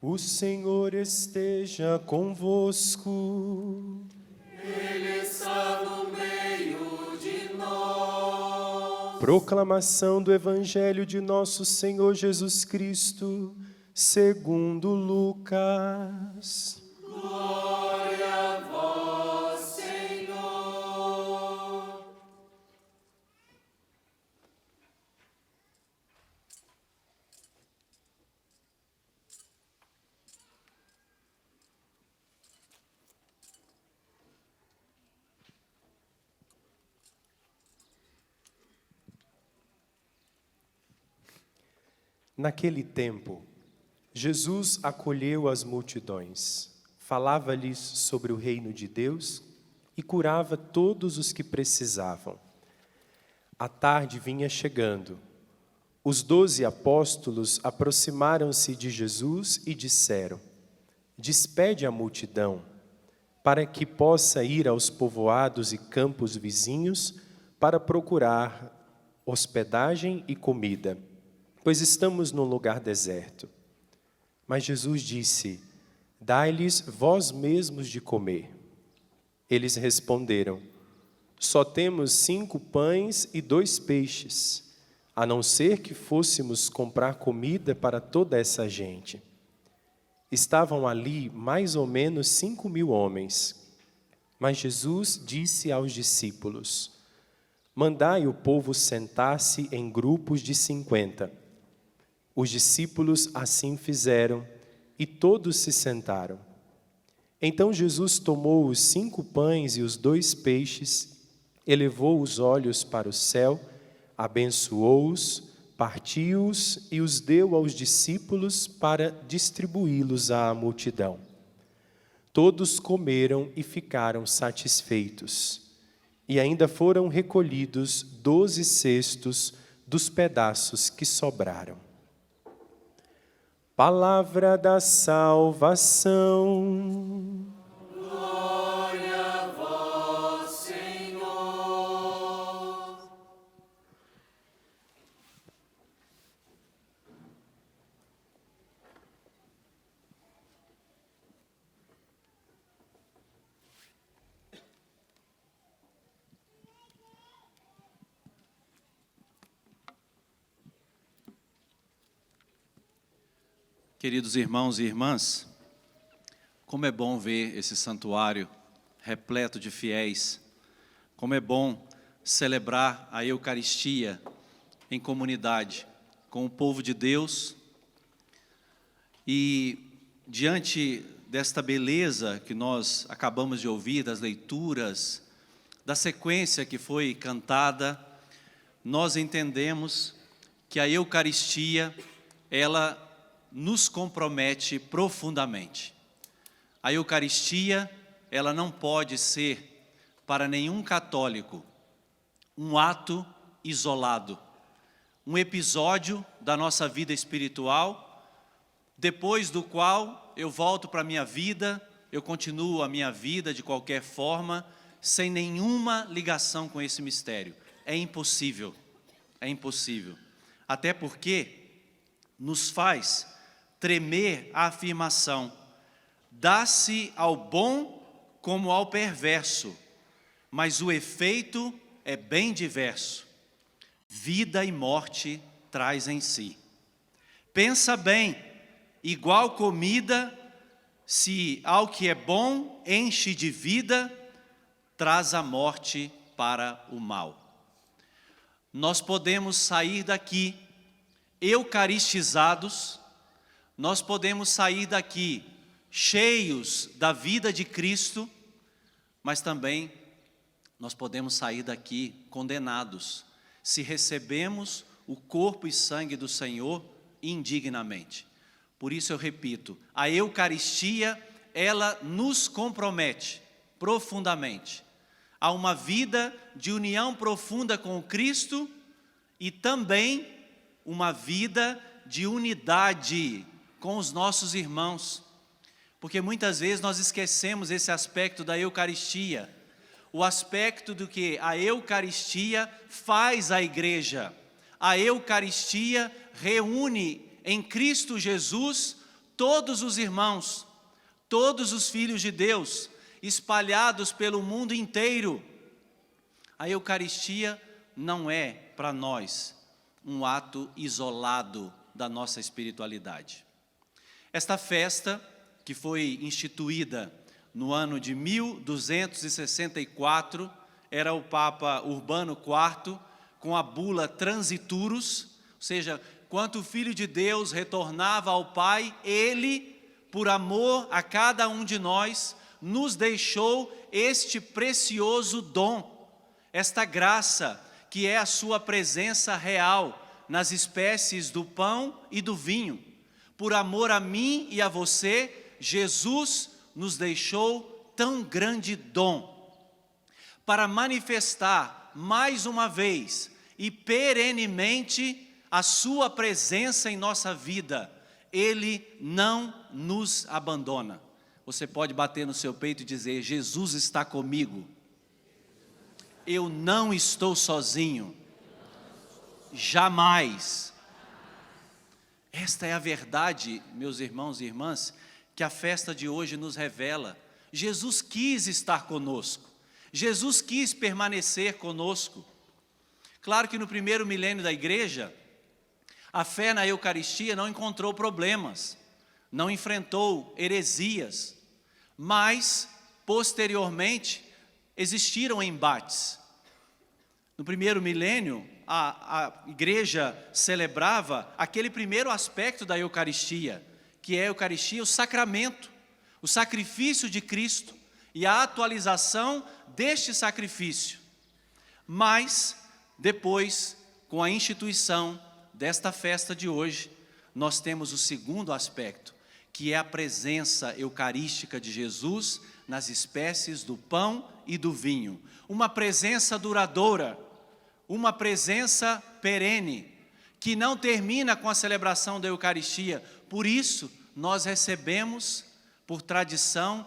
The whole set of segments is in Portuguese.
O Senhor esteja convosco. Ele está no meio de nós. Proclamação do Evangelho de nosso Senhor Jesus Cristo, segundo Lucas. Glória a vós, Senhor. Naquele tempo, Jesus acolheu as multidões, falava-lhes sobre o reino de Deus e curava todos os que precisavam. A tarde vinha chegando. Os 12 apóstolos aproximaram-se de Jesus e disseram: Despede a multidão, para que possa ir aos povoados e campos vizinhos para procurar hospedagem e comida, pois estamos num lugar deserto. Mas Jesus disse: Dai-lhes vós mesmos de comer. Eles responderam: Só temos 5 pães e 2 peixes, a não ser que fôssemos comprar comida para toda essa gente. Estavam ali mais ou menos 5.000 homens. Mas Jesus disse aos discípulos: Mandai o povo sentar-se em grupos de 50. Os discípulos assim fizeram, e todos se sentaram. Então Jesus tomou os 5 pães e os 2 peixes, elevou os olhos para o céu, abençoou-os, partiu-os e os deu aos discípulos para distribuí-los à multidão. Todos comeram e ficaram satisfeitos. E ainda foram recolhidos 12 cestos dos pedaços que sobraram. Palavra da salvação. Glória a vós, Senhor. Queridos irmãos e irmãs, como é bom ver esse santuário repleto de fiéis, como é bom celebrar a Eucaristia em comunidade, com o povo de Deus. E diante desta beleza que nós acabamos de ouvir, das leituras, da sequência que foi cantada, nós entendemos que a Eucaristia, ela nos compromete profundamente. A Eucaristia, ela não pode ser, para nenhum católico, um ato isolado, um episódio da nossa vida espiritual, depois do qual eu volto para a minha vida, eu continuo a minha vida de qualquer forma, sem nenhuma ligação com esse mistério. É impossível, até porque nos faz tremer a afirmação: dá-se ao bom como ao perverso, mas o efeito é bem diverso. Vida e morte traz em si. Pensa bem, igual comida, se ao que é bom enche de vida, traz a morte para o mal. Nós podemos sair daqui eucaristizados, nós podemos sair daqui cheios da vida de Cristo, mas também nós podemos sair daqui condenados, se recebemos o corpo e sangue do Senhor indignamente. Por isso eu repito, a Eucaristia, ela nos compromete profundamente a uma vida de união profunda com o Cristo e também uma vida de unidade com os nossos irmãos, porque muitas vezes nós esquecemos esse aspecto da Eucaristia, o aspecto do que a Eucaristia faz à igreja. A Eucaristia reúne em Cristo Jesus todos os irmãos, todos os filhos de Deus, espalhados pelo mundo inteiro. A Eucaristia não é para nós um ato isolado da nossa espiritualidade. Esta festa, que foi instituída no ano de 1264, era o Papa Urbano IV, com a bula Transiturus, ou seja, quando o Filho de Deus retornava ao Pai, Ele, por amor a cada um de nós, nos deixou este precioso dom, esta graça, que é a sua presença real nas espécies do pão e do vinho. Por amor a mim e a você, Jesus nos deixou tão grande dom, para manifestar mais uma vez e perenemente a sua presença em nossa vida. Ele não nos abandona. Você pode bater no seu peito e dizer: Jesus está comigo. Eu não estou sozinho. Jamais. Esta é a verdade, meus irmãos e irmãs, que a festa de hoje nos revela. Jesus quis estar conosco. Jesus quis permanecer conosco. Claro que no primeiro milênio da igreja, a fé na Eucaristia não encontrou problemas, não enfrentou heresias, mas, posteriormente, existiram embates. No primeiro milênio, a igreja celebrava aquele primeiro aspecto da Eucaristia, que é a Eucaristia, o sacramento, o sacrifício de Cristo e a atualização deste sacrifício. Mas, depois, com a instituição desta festa de hoje, nós temos o segundo aspecto, que é a presença eucarística de Jesus nas espécies do pão e do vinho. Uma presença duradoura, uma presença perene, que não termina com a celebração da Eucaristia. Por isso, nós recebemos, por tradição,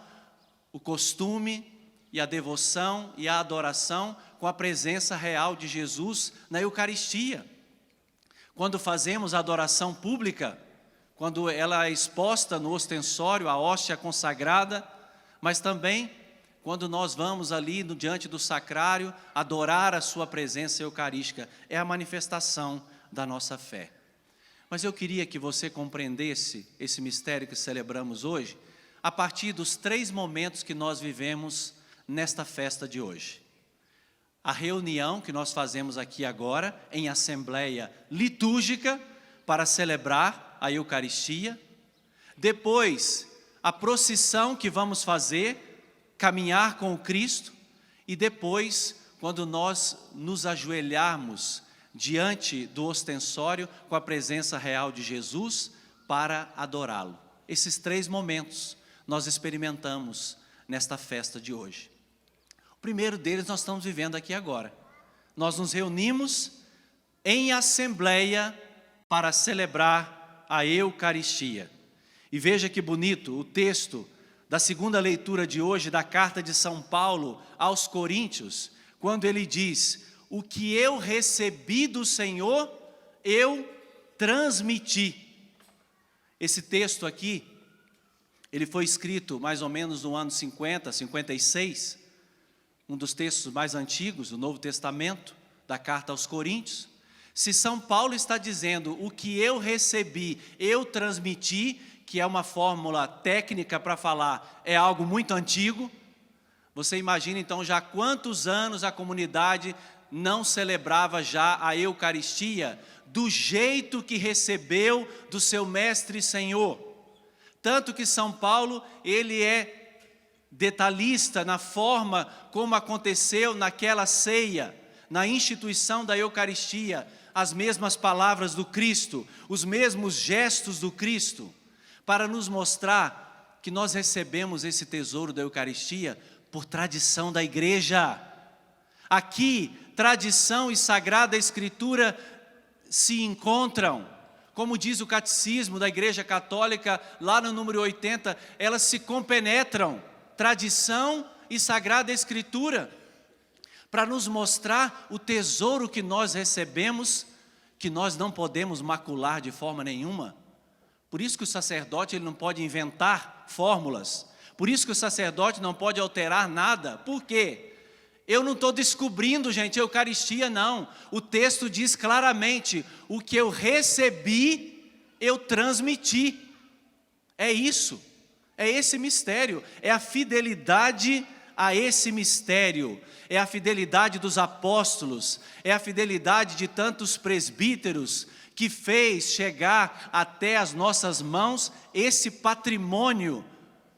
o costume e a devoção e a adoração com a presença real de Jesus na Eucaristia. Quando fazemos a adoração pública, quando ela é exposta no ostensório, a hóstia consagrada, mas também quando nós vamos ali diante do sacrário adorar a sua presença eucarística, é a manifestação da nossa fé. Mas eu queria que você compreendesse esse mistério que celebramos hoje, a partir dos 3 momentos que nós vivemos nesta festa de hoje. A reunião que nós fazemos aqui agora, em assembleia litúrgica, para celebrar a Eucaristia. Depois, a procissão que vamos fazer, caminhar com o Cristo. E depois, quando nós nos ajoelharmos diante do ostensório, com a presença real de Jesus, para adorá-lo. Esses 3 momentos nós experimentamos nesta festa de hoje. O primeiro deles nós estamos vivendo aqui agora. Nós nos reunimos em assembleia para celebrar a Eucaristia. E veja que bonito o texto da segunda leitura de hoje da carta de São Paulo aos Coríntios, quando ele diz: o que eu recebi do Senhor, eu transmiti. Esse texto aqui, ele foi escrito mais ou menos no ano 50, 56, um dos textos mais antigos do Novo Testamento, da carta aos Coríntios. Se São Paulo está dizendo o que eu recebi, eu transmiti, que é uma fórmula técnica para falar, é algo muito antigo, você imagina então já quantos anos a comunidade não celebrava já a Eucaristia do jeito que recebeu do seu Mestre e Senhor. Tanto que São Paulo, ele é detalhista na forma como aconteceu naquela ceia, na instituição da Eucaristia, as mesmas palavras do Cristo, os mesmos gestos do Cristo, para nos mostrar que nós recebemos esse tesouro da Eucaristia por tradição da igreja. Aqui, tradição e Sagrada Escritura se encontram. Como diz o Catecismo da Igreja Católica, lá no número 80, elas se compenetram, tradição e Sagrada Escritura, para nos mostrar o tesouro que nós recebemos, que nós não podemos macular de forma nenhuma, Por isso que o sacerdote ele não pode inventar fórmulas. Por isso que o sacerdote não pode alterar nada. Por quê? Eu não estou descobrindo, gente, a Eucaristia, não. O texto diz claramente, o que eu recebi, eu transmiti. É isso, é esse mistério, é a fidelidade a esse mistério, é a fidelidade dos apóstolos, é a fidelidade de tantos presbíteros que fez chegar até as nossas mãos esse patrimônio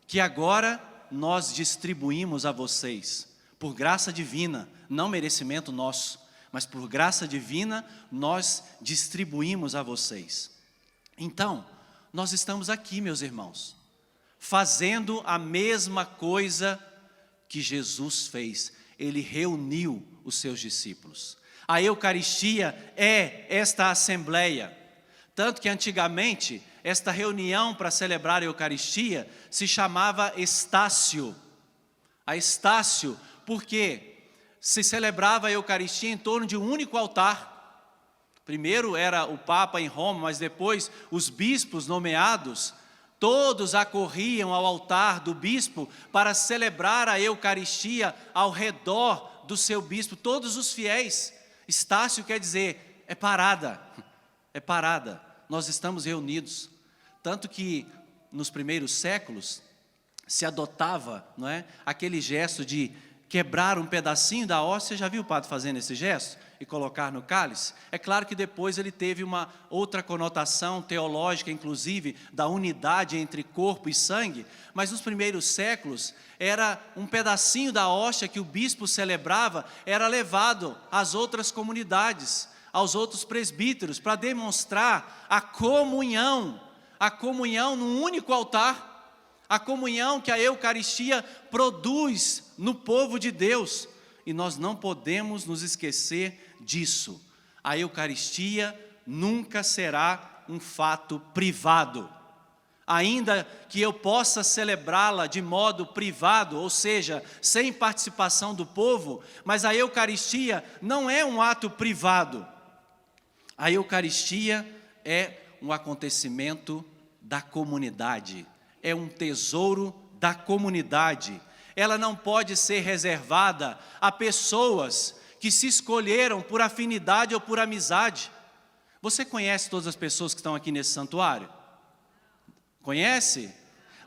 que agora nós distribuímos a vocês. Por graça divina, não merecimento nosso, mas por graça divina nós distribuímos a vocês. Então, nós estamos aqui, meus irmãos, fazendo a mesma coisa que Jesus fez. Ele reuniu os seus discípulos. A Eucaristia é esta assembleia. Tanto que antigamente, esta reunião para celebrar a Eucaristia se chamava Estácio. A Estácio, porque se celebrava a Eucaristia em torno de um único altar. Primeiro era o Papa em Roma, mas depois os bispos nomeados, todos acorriam ao altar do bispo para celebrar a Eucaristia ao redor do seu bispo, todos os fiéis. Estácio quer dizer, é parada, nós estamos reunidos. Tanto que nos primeiros séculos se adotava, não é, aquele gesto de quebrar um pedacinho da hóstia. Você já viu o padre fazendo esse gesto? E colocar no cálice? É claro que depois ele teve uma outra conotação teológica, inclusive, da unidade entre corpo e sangue, mas nos primeiros séculos, era um pedacinho da hóstia que o bispo celebrava, era levado às outras comunidades, aos outros presbíteros, para demonstrar a comunhão num único altar, a comunhão que a Eucaristia produz no povo de Deus. E nós não podemos nos esquecer disso. A Eucaristia nunca será um fato privado. Ainda que eu possa celebrá-la de modo privado, ou seja, sem participação do povo, mas a Eucaristia não é um ato privado. A Eucaristia é um acontecimento da comunidade, é um tesouro da comunidade. Ela não pode ser reservada a pessoas que se escolheram por afinidade ou por amizade. Você conhece todas as pessoas que estão aqui nesse santuário? Conhece?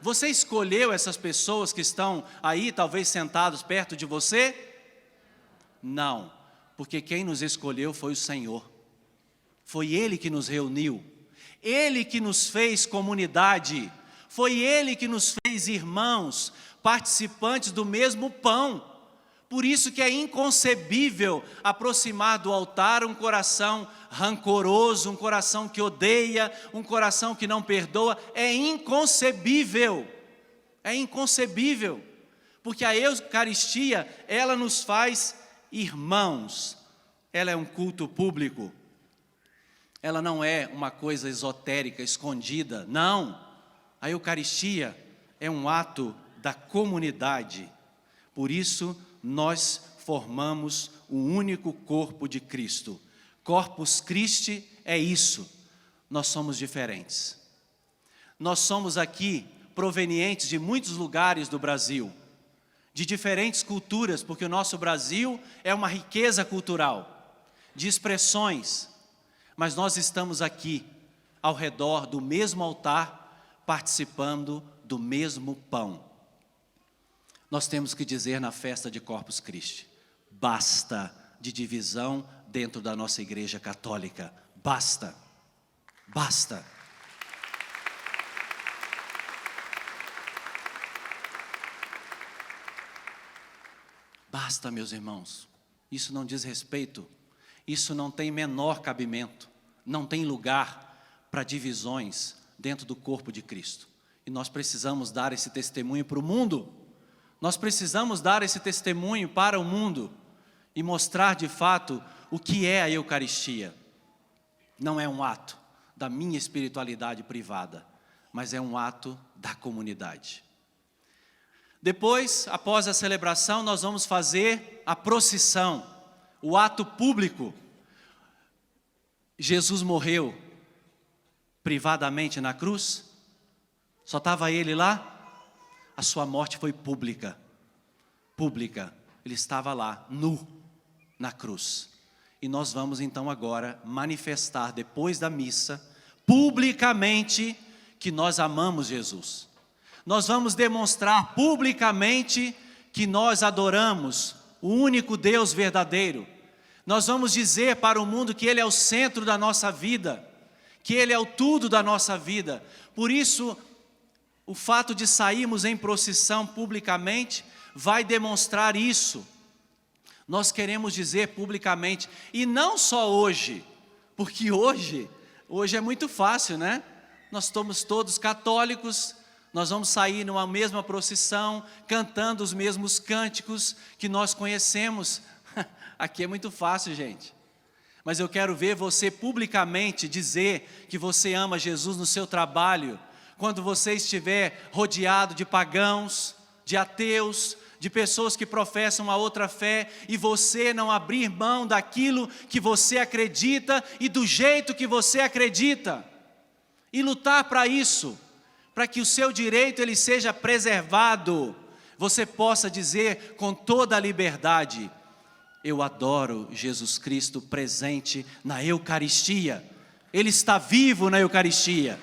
Você escolheu essas pessoas que estão aí, talvez sentados perto de você? Não, porque quem nos escolheu foi o Senhor. Foi Ele que nos reuniu, Ele que nos fez comunidade, foi Ele que nos fez irmãos, participantes do mesmo pão. Por isso que é inconcebível aproximar do altar um coração rancoroso, um coração que odeia, um coração que não perdoa. É inconcebível, porque a Eucaristia, ela nos faz irmãos. Ela é um culto público, ela não é uma coisa esotérica, escondida, não. A Eucaristia é um ato da comunidade. Por isso, nós formamos o único corpo de Cristo. Corpus Christi é isso. Nós somos diferentes. Nós somos aqui provenientes de muitos lugares do Brasil, de diferentes culturas, porque o nosso Brasil é uma riqueza cultural, de expressões, mas nós estamos aqui, ao redor do mesmo altar, participando do mesmo pão. Nós temos que dizer na festa de Corpus Christi, basta de divisão dentro da nossa igreja católica, basta, basta. Basta, meus irmãos, isso não diz respeito, isso não tem menor cabimento, não tem lugar para divisões dentro do corpo de Cristo. E nós precisamos dar esse testemunho para o mundo. Nós precisamos dar esse testemunho para o mundo e mostrar de fato o que é a Eucaristia. Não é um ato da minha espiritualidade privada, mas é um ato da comunidade. Depois, após a celebração, nós vamos fazer a procissão, o ato público. Jesus morreu privadamente na cruz? Só estava ele lá? A sua morte foi pública. Pública. Ele estava lá, nu, na cruz. E nós vamos então agora manifestar, depois da missa, publicamente, que nós amamos Jesus. Nós vamos demonstrar publicamente que nós adoramos o único Deus verdadeiro. Nós vamos dizer para o mundo que Ele é o centro da nossa vida, que Ele é o tudo da nossa vida. Por isso, o fato de sairmos em procissão publicamente vai demonstrar isso. Nós queremos dizer publicamente, e não só hoje, porque hoje é muito fácil, né? Nós somos todos católicos, nós vamos sair numa mesma procissão, cantando os mesmos cânticos que nós conhecemos. Aqui é muito fácil, gente. Mas eu quero ver você publicamente dizer que você ama Jesus no seu trabalho, quando você estiver rodeado de pagãos, de ateus, de pessoas que professam uma outra fé, e você não abrir mão daquilo que você acredita e do jeito que você acredita, e lutar para isso, para que o seu direito ele seja preservado, você possa dizer com toda a liberdade: eu adoro Jesus Cristo presente na Eucaristia, Ele está vivo na Eucaristia.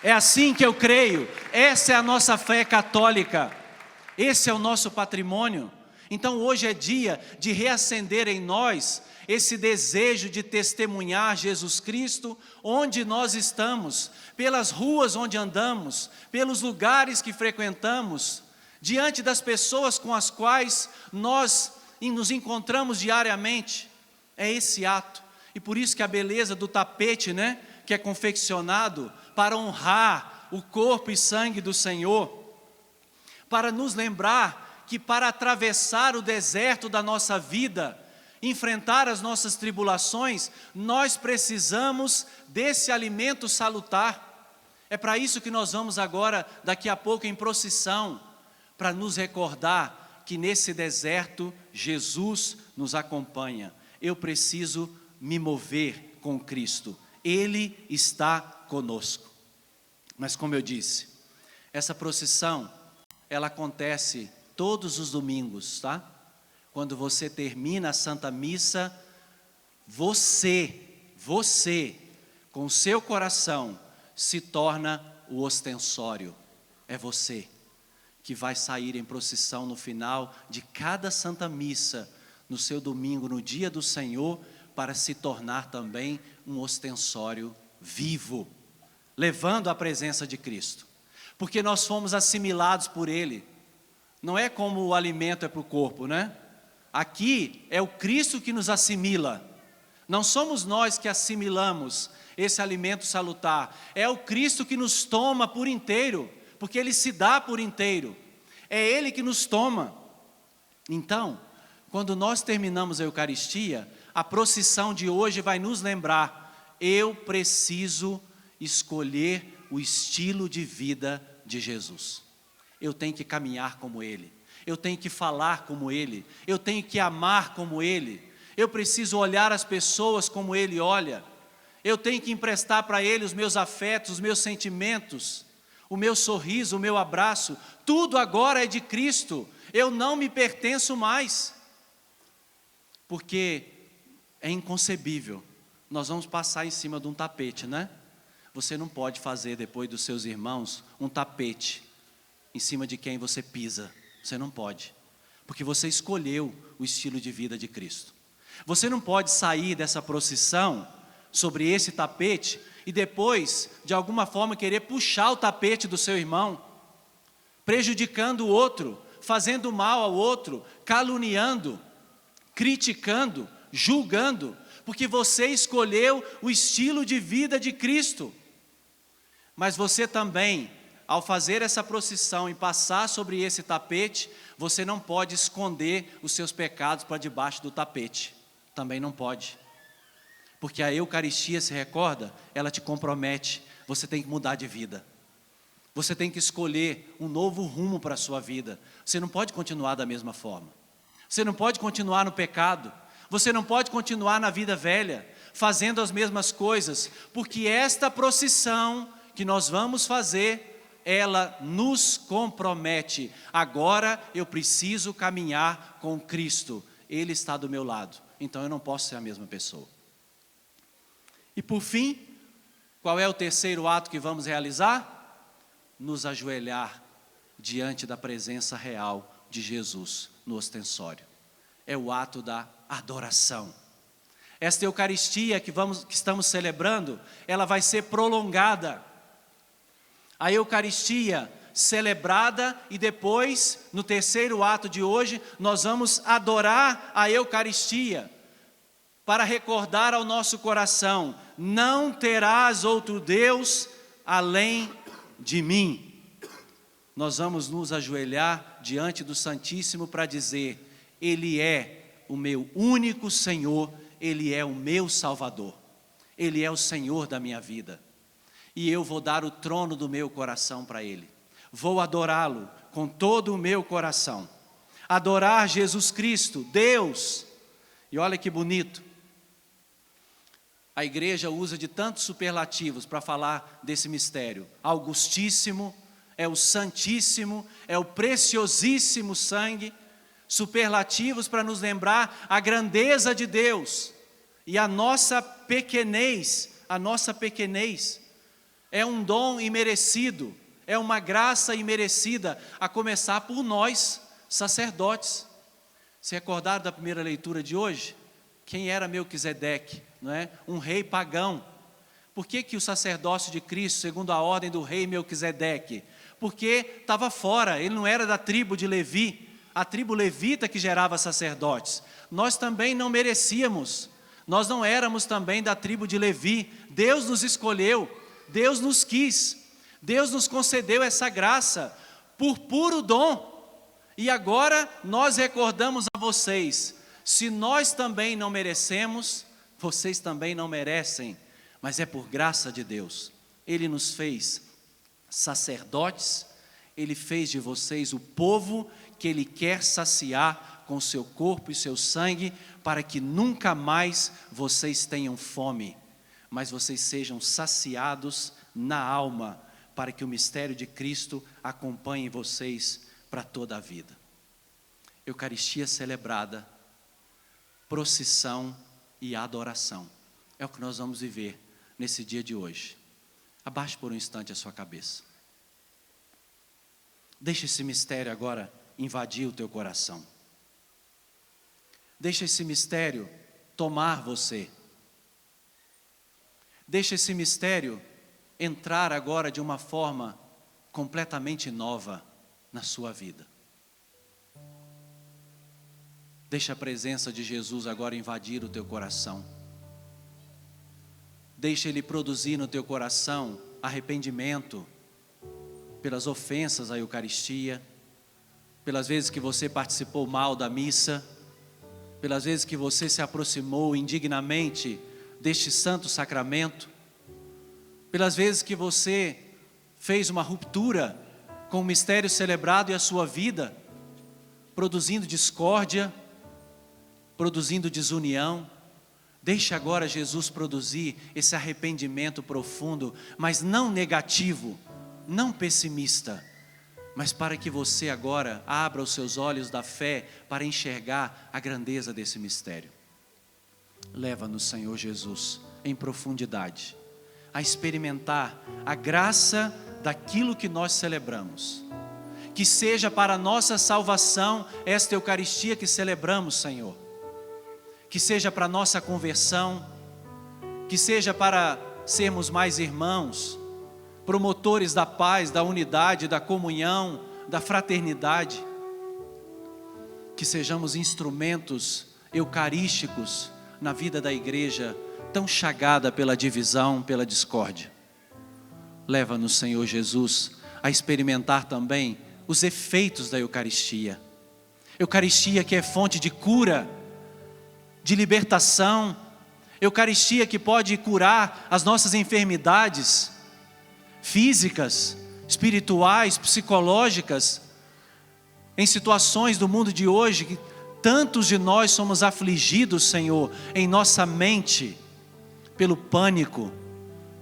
É assim que eu creio, essa é a nossa fé católica, esse é o nosso patrimônio. Então hoje é dia de reacender em nós esse desejo de testemunhar Jesus Cristo onde nós estamos, pelas ruas onde andamos, pelos lugares que frequentamos, diante das pessoas com as quais nós nos encontramos diariamente. É esse ato. E por isso que a beleza do tapete, né, que é confeccionado para honrar o corpo e sangue do Senhor, para nos lembrar que para atravessar o deserto da nossa vida, enfrentar as nossas tribulações, nós precisamos desse alimento salutar. É para isso que nós vamos agora, daqui a pouco, em procissão, para nos recordar que nesse deserto Jesus nos acompanha. Eu preciso me mover com Cristo, Ele está conosco. Mas como eu disse, essa procissão, ela acontece todos os domingos, tá? Quando você termina a Santa Missa, você, com o seu coração, se torna o ostensório. É você que vai sair em procissão no final de cada Santa Missa, no seu domingo, no dia do Senhor, para se tornar também um ostensório vivo, levando a presença de Cristo. Porque nós fomos assimilados por Ele. Não é como o alimento é para o corpo, né? Aqui é o Cristo que nos assimila. Não somos nós que assimilamos esse alimento salutar. É o Cristo que nos toma por inteiro, porque Ele se dá por inteiro. É Ele que nos toma. Então, quando nós terminamos a Eucaristia, a procissão de hoje vai nos lembrar: eu preciso escolher o estilo de vida de Jesus. Eu tenho que caminhar como Ele, eu tenho que falar como Ele, eu tenho que amar como Ele, eu preciso olhar as pessoas como Ele olha, eu tenho que emprestar para Ele os meus afetos, os meus sentimentos, o meu sorriso, o meu abraço, tudo agora é de Cristo, eu não me pertenço mais, porque é inconcebível, nós vamos passar em cima de um tapete, né? Você não pode fazer depois dos seus irmãos um tapete em cima de quem você pisa, você não pode, porque você escolheu o estilo de vida de Cristo. Você não pode sair dessa procissão sobre esse tapete e depois, de alguma forma, querer puxar o tapete do seu irmão, prejudicando o outro, fazendo mal ao outro, caluniando, criticando, julgando, porque você escolheu o estilo de vida de Cristo. Mas você também, ao fazer essa procissão e passar sobre esse tapete, você não pode esconder os seus pecados para debaixo do tapete. Também não pode. Porque a Eucaristia, se recorda, ela te compromete. Você tem que mudar de vida. Você tem que escolher um novo rumo para a sua vida. Você não pode continuar da mesma forma. Você não pode continuar no pecado. Você não pode continuar na vida velha, fazendo as mesmas coisas, porque esta procissão que nós vamos fazer, ela nos compromete. Agora eu preciso caminhar com Cristo, Ele está do meu lado, então eu não posso ser a mesma pessoa. E por fim, qual é o terceiro ato que vamos realizar? Nos ajoelhar diante da presença real de Jesus no ostensório. É o ato da adoração. Esta Eucaristia que estamos celebrando, ela vai ser prolongada. A Eucaristia celebrada e depois, no terceiro ato de hoje, nós vamos adorar a Eucaristia para recordar ao nosso coração: não terás outro Deus além de mim. Nós vamos nos ajoelhar diante do Santíssimo para dizer: Ele é o meu único Senhor, Ele é o meu Salvador, Ele é o Senhor da minha vida. E eu vou dar o trono do meu coração para Ele. Vou adorá-lo com todo o meu coração. Adorar Jesus Cristo, Deus. E olha que bonito. A igreja usa de tantos superlativos para falar desse mistério. Augustíssimo, é o Santíssimo, é o preciosíssimo sangue. Superlativos para nos lembrar a grandeza de Deus e a nossa pequenez. É um dom imerecido, é uma graça imerecida, a começar por nós, sacerdotes. Se recordaram da primeira leitura de hoje? Quem era Melquisedeque, não é? Um rei pagão. Por que o sacerdócio de Cristo, segundo a ordem do rei Melquisedeque? Porque estava fora, ele não era da tribo de Levi, a tribo levita que gerava sacerdotes. Nós também não merecíamos, nós não éramos também da tribo de Levi. Deus nos escolheu, Deus nos quis, Deus nos concedeu essa graça por puro dom. E agora nós recordamos a vocês: se nós também não merecemos, vocês também não merecem, mas é por graça de Deus. Ele nos fez sacerdotes, Ele fez de vocês o povo que Ele quer saciar com seu corpo e seu sangue, para que nunca mais vocês tenham fome, mas vocês sejam saciados na alma, para que o mistério de Cristo acompanhe vocês para toda a vida. Eucaristia celebrada, procissão e adoração. É o que nós vamos viver nesse dia de hoje. Abaixe por um instante a sua cabeça. Deixa esse mistério agora invadir o teu coração. Deixa esse mistério tomar você. Deixa esse mistério entrar agora de uma forma completamente nova na sua vida. Deixa a presença de Jesus agora invadir o teu coração. Deixa Ele produzir no teu coração arrependimento pelas ofensas à Eucaristia, pelas vezes que você participou mal da missa, pelas vezes que você se aproximou indignamente deste santo sacramento, pelas vezes que você fez uma ruptura com o mistério celebrado e a sua vida, produzindo discórdia, produzindo desunião. Deixe agora Jesus produzir esse arrependimento profundo, mas não negativo, não pessimista, mas para que você agora abra os seus olhos da fé para enxergar a grandeza desse mistério. Leva-nos, Senhor Jesus, em profundidade, a experimentar a graça daquilo que nós celebramos. Que seja para a nossa salvação esta Eucaristia que celebramos, Senhor. Que seja para a nossa conversão, que seja para sermos mais irmãos, promotores da paz, da unidade, da comunhão, da fraternidade. Que sejamos instrumentos eucarísticos na vida da igreja, tão chagada pela divisão, pela discórdia. Leva-nos, Senhor Jesus, a experimentar também os efeitos da Eucaristia. Eucaristia que é fonte de cura, de libertação. Eucaristia que pode curar as nossas enfermidades físicas, espirituais, psicológicas, em situações do mundo de hoje, que tantos de nós somos afligidos, Senhor, em nossa mente, pelo pânico,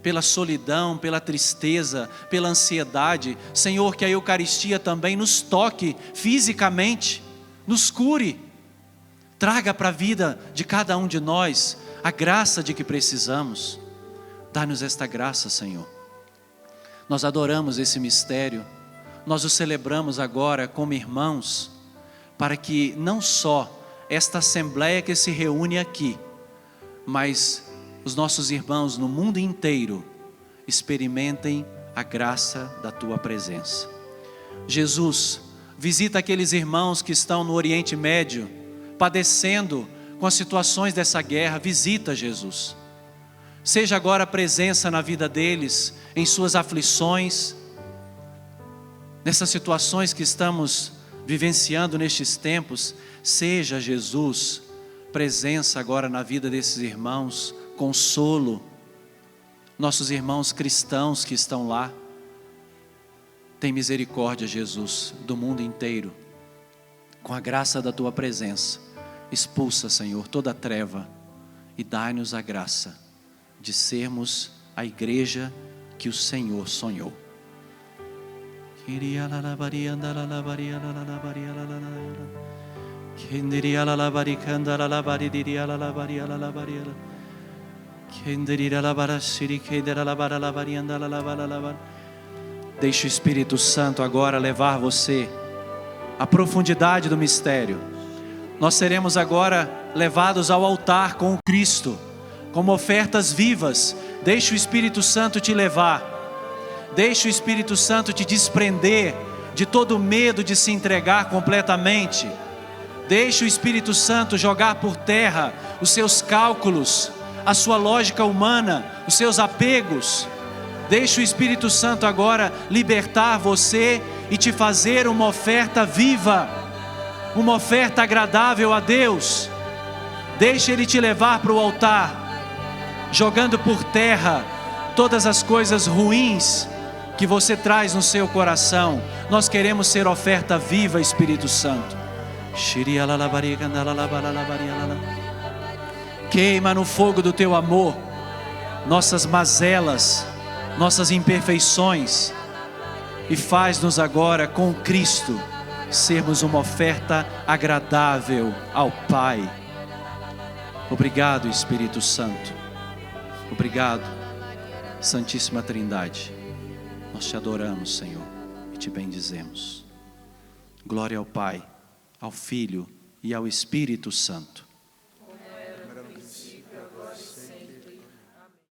pela solidão, pela tristeza, pela ansiedade. Senhor, que a Eucaristia também nos toque fisicamente, nos cure, traga para a vida de cada um de nós a graça de que precisamos. Dá-nos esta graça, Senhor. Nós adoramos esse mistério, nós o celebramos agora como irmãos, para que não só esta assembleia que se reúne aqui, mas os nossos irmãos no mundo inteiro experimentem a graça da Tua presença. Jesus, visita aqueles irmãos que estão no Oriente Médio, padecendo com as situações dessa guerra. Visita, Jesus. Seja agora a presença na vida deles, em suas aflições, nessas situações que estamos vivenciando nestes tempos. Seja, Jesus, presença agora na vida desses irmãos, consolo. Nossos irmãos cristãos que estão lá, tem misericórdia, Jesus, do mundo inteiro. Com a graça da Tua presença, expulsa, Senhor, toda treva e dai-nos a graça de sermos a igreja que o Senhor sonhou. Deixe o Espírito Santo agora levar você à profundidade do mistério. Nós seremos agora levados ao altar com o Cristo, como ofertas vivas. Deixe o Espírito Santo te levar. Deixe o Espírito Santo te desprender de todo medo de se entregar completamente. Deixe o Espírito Santo jogar por terra os seus cálculos, a sua lógica humana, os seus apegos. Deixe o Espírito Santo agora libertar você e te fazer uma oferta viva, uma oferta agradável a Deus. Deixe Ele te levar para o altar, jogando por terra todas as coisas ruins que você traz no seu coração. Nós queremos ser oferta viva, Espírito Santo. Queima no fogo do Teu amor nossas mazelas, nossas imperfeições, e faz-nos agora com Cristo sermos uma oferta agradável ao Pai. Obrigado, Espírito Santo. Obrigado, Santíssima Trindade. Nós te adoramos, Senhor, e te bendizemos. Glória ao Pai, ao Filho e ao Espírito Santo,